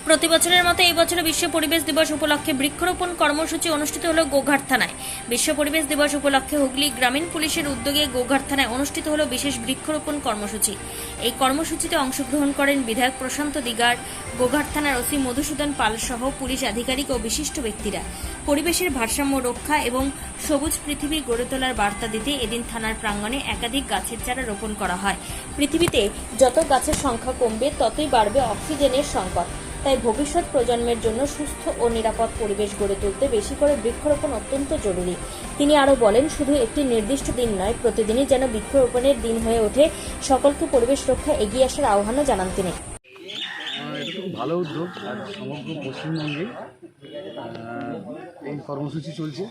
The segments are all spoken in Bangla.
প্রতি বছরের মতো এই বছর বিশ্ব পরিবেশ দিবস উপলক্ষে বৃক্ষরোপণ কর্মসূচি অনুষ্ঠিত হলো গোঘাট থানায়। বিশ্ব পরিবেশ দিবস উপলক্ষে হুগলি গ্রামীণ পুলিশের উদ্যোগে গোঘাট থানায় অনুষ্ঠিত হলো বিশেষ বৃক্ষরোপণ কর্মসূচি। এই কর্মসূচিতে অংশগ্রহণ করেন বিধায়ক প্রশান্ত দিগার, গোঘাট থানার ওসি মধুসূদন পাল সহ পুলিশ আধিকারিক ও বিশিষ্ট ব্যক্তিরা। পরিবেশের ভারসাম্য রক্ষা এবং সবুজ পৃথিবী গড়ে তোলার বার্তা দিতে এদিন থানার প্রাঙ্গণে একাধিক গাছের চারা রোপণ করা হয়। পৃথিবীতে যত গাছের সংখ্যা কমবে ততই বাড়বে অক্সিজেনের সংকট। তাই ভবিষ্যৎ প্রজন্মের জন্য সুস্থ ও নিরাপদ পরিবেশ গড়ে তুলতে বেশি করে বৃক্ষরোপণ অত্যন্ত জরুরি। তিনি আরও বলেন, শুধু একটি নির্দিষ্ট দিন নয়, প্রতিদিনই যেন বৃক্ষরোপণের দিন হয়ে ওঠে। সকলকে পরিবেশ রক্ষা এগিয়ে আসার আহ্বানও জানান তিনি। এটা খুব ভালো উদ্যোগ। আর সমগ্র পশ্চিমবঙ্গে এই কর্মসূচি চলছে,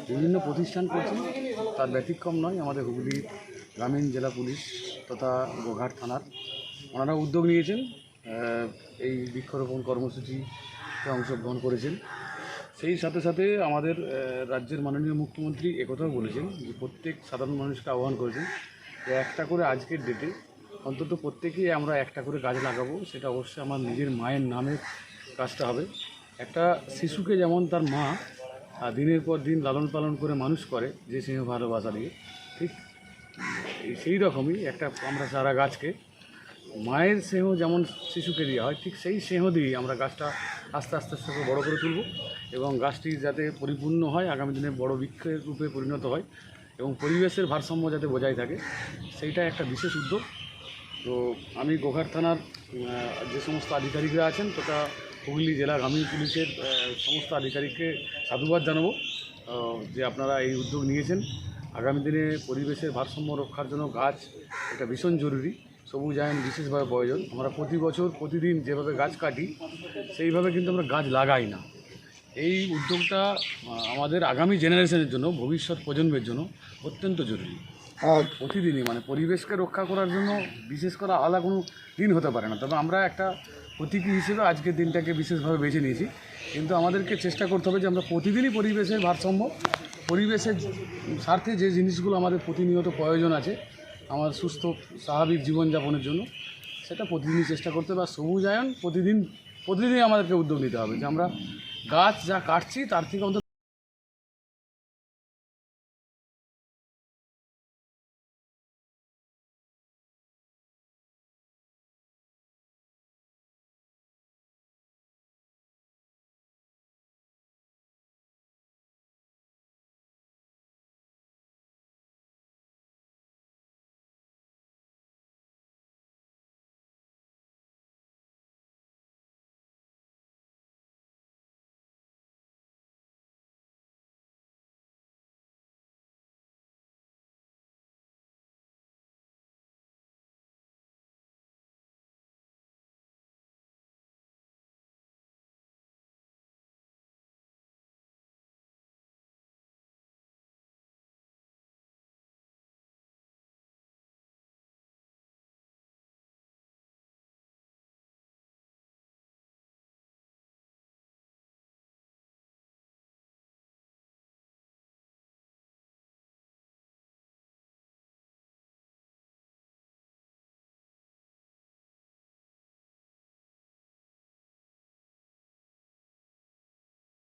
বিভিন্ন প্রতিষ্ঠান করছে, তার ব্যতিক্রম নয় আমাদের হুগলি গ্রামীণ জেলা পুলিশ তথা গোঘাট থানার। ওনারা উদ্যোগ নিয়েছেন, এই বৃক্ষরোপণ কর্মসূচিতে অংশগ্রহণ করেছেন। সেই সাথে সাথে আমাদের রাজ্যের মাননীয় মুখ্যমন্ত্রী একথাও বলেছেন যে প্রত্যেক সাধারণ মানুষকে আহ্বান করেছেন যে একটা করে আজকের ডেটে অন্তত প্রত্যেকেই আমরা একটা করে গাছ লাগাবো। সেটা অবশ্যই আমার নিজের মায়ের নামের কাজটা হবে। একটা শিশুকে যেমন তার মা দিনের পর দিন লালন পালন করে মানুষ করে যে স্নেহ ভালোবাসা দিয়ে, ঠিক সেই রকমই একটা আমরা চারা গাছকে মায়ের স্নেহ যেমন শিশুকে দেওয়া হয়, ঠিক সেই স্নেহ দিয়ে আমরা গাছটা আস্তে আস্তে আস্তে করে বড়ো করে তুলব এবং গাছটি যাতে পরিপূর্ণ হয়, আগামী দিনে বড় বৃক্ষের রূপে পরিণত হয় এবং পরিবেশের ভারসাম্য যাতে বজায় থাকে, সেইটা একটা বিশেষ উদ্যোগ। তো আমি গোঘাট থানার যে সমস্ত আধিকারিকরা আছেন তথা হুগলি জেলা গ্রামীণ পুলিশের সমস্ত আধিকারিককে সাধুবাদ জানাবো যে আপনারা এই উদ্যোগ নিয়েছেন। আগামী দিনে পরিবেশের ভারসাম্য রক্ষার জন্য গাছ এটা ভীষণ জরুরি, সবুজায়ন বিশেষভাবে প্রয়োজন। আমরা প্রতি বছর প্রতিদিন যেভাবে গাছ কাটি সেইভাবে কিন্তু আমরা গাছ লাগাই না। এই উদ্যোগটা আমাদের আগামী জেনারেশনের জন্য, ভবিষ্যৎ প্রজন্মের জন্য অত্যন্ত জরুরি। প্রতিদিনই মানে পরিবেশকে রক্ষা করার জন্য বিশেষ করে আলাদা কোনো দিন হতে পারে না, তবে আমরা একটা প্রতীকী হিসেবে আজকের দিনটাকে বিশেষভাবে বেছে নিয়েছি। কিন্তু আমাদেরকে চেষ্টা করতে হবে যে আমরা প্রতিদিনই পরিবেশের ভারসাম্য, পরিবেশের স্বার্থে যে জিনিসগুলো আমাদের প্রতিনিয়ত প্রয়োজন আছে আমার সুস্থ স্বাভাবিক জীবনযাপনের জন্য, সেটা প্রতিদিনই চেষ্টা করতে হবে। আর সবুজায়ন প্রতিদিনই আমাদেরকে উদ্যোগ নিতে হবে যে আমরা গাছ যা কাটছি তার থেকে অন্তত